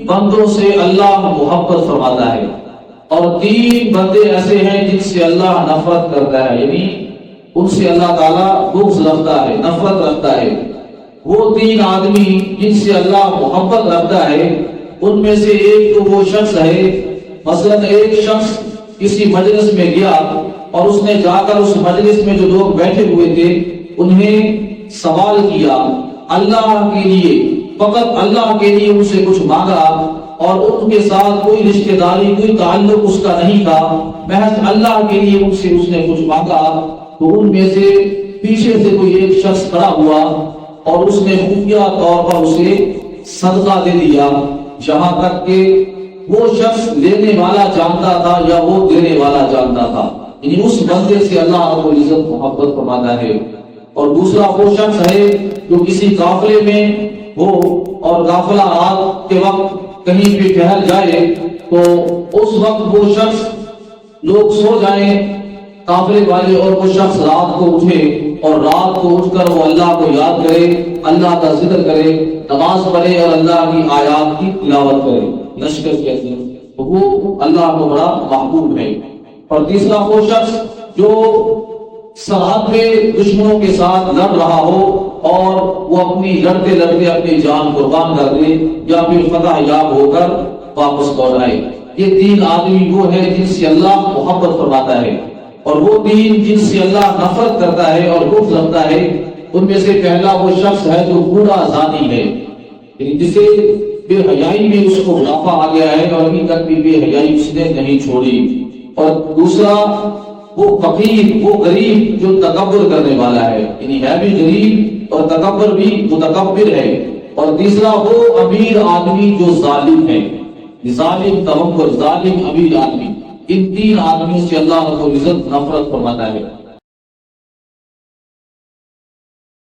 بندوں سے اللہ محبت فرماتا ہے اور 3 بندے ایسے ہیں جن سے اللہ نفرت کرتا ہے، یعنی ان سے اللہ تعالیٰ بغض رکھتا ہے، نفرت رکھتا ہے۔ وہ 3 آدمی جن سے اللہ محبت رکھتا ہے ان میں سے ایک تو وہ شخص ہے، مثلا ایک شخص کسی مجلس میں گیا اور اس نے جا کر اس مجلس میں جو لوگ بیٹھے ہوئے تھے انہیں سوال کیا، اللہ کے لیے، فقط اللہ کے لیے ان سے کچھ مانگا اور ان کے ساتھ کوئی رشتہ داری، کوئی تعلق اس کا نہیں تھا، محض اللہ کے لیے ان سے اس نے کچھ مانگا۔ تو ان میں سے پیچھے سے کوئی ایک شخص کھڑا ہوا اور اس نے خفیہ طور پر اسے صدقہ دے دیا، جہاں تک کہ وہ شخص لینے والا جانتا تھا یا وہ دینے والا جانتا تھا، یعنی اس بندے سے اللہ رب العزت محبت فرماتا ہے۔ اور دوسرا وہ شخص ہے جو کسی قافلے میں ہو اور قافلہ رات کے وقت کہیں بھی ٹہل جائے تو اس وقت وہ شخص، لوگ سو جائیں قافلے والے، اور وہ شخص رات کو اٹھے اور رات کو اٹھ کر وہ اللہ کو یاد کرے، اللہ کا ذکر کرے، نماز پڑھے اور اللہ کی آیات کی تلاوت کرے، لشکر کے اندر، تو وہ اللہ کو بڑا محبوب ہے۔ اور تیسرا وہ شخص جو سرحد پہ دشمنوں کے ساتھ لڑ رہا ہو اور وہ اپنی لڑتے لڑتے اپنی جان قربان کر دے یا پھر فتح یاب ہو کر واپس لوٹ آئے۔ یہ 3 آدمی وہ ہیں جن سے اللہ محبت فرماتا ہے، اور وہ 3 جن سے اللہ نفرت کرتا ہے اور بغض رکھتا ہے۔ ان میں سے پہلا وہ شخص ہے جو بوڑھا زانی ہے، یعنی جسے بے حیائی میں اس کو بڑھاپا آ گیا ہے اور ابھی تک بھی بے حیائی اس نے نہیں چھوڑی۔ اور دوسرا وہ فقیر، وہ غریب جو تکبر کرنے والا ہے، یعنی ہے بھی غریب اور تکبر بھی متکبر ہے۔ اور تیسرا وہ امیر آدمی جو ظالم ہے، ظالم تکبر، ظالم امیر آدمی۔ ان 3 آدمیوں سے اللہ رب العزت نفرت فرماتا ہے۔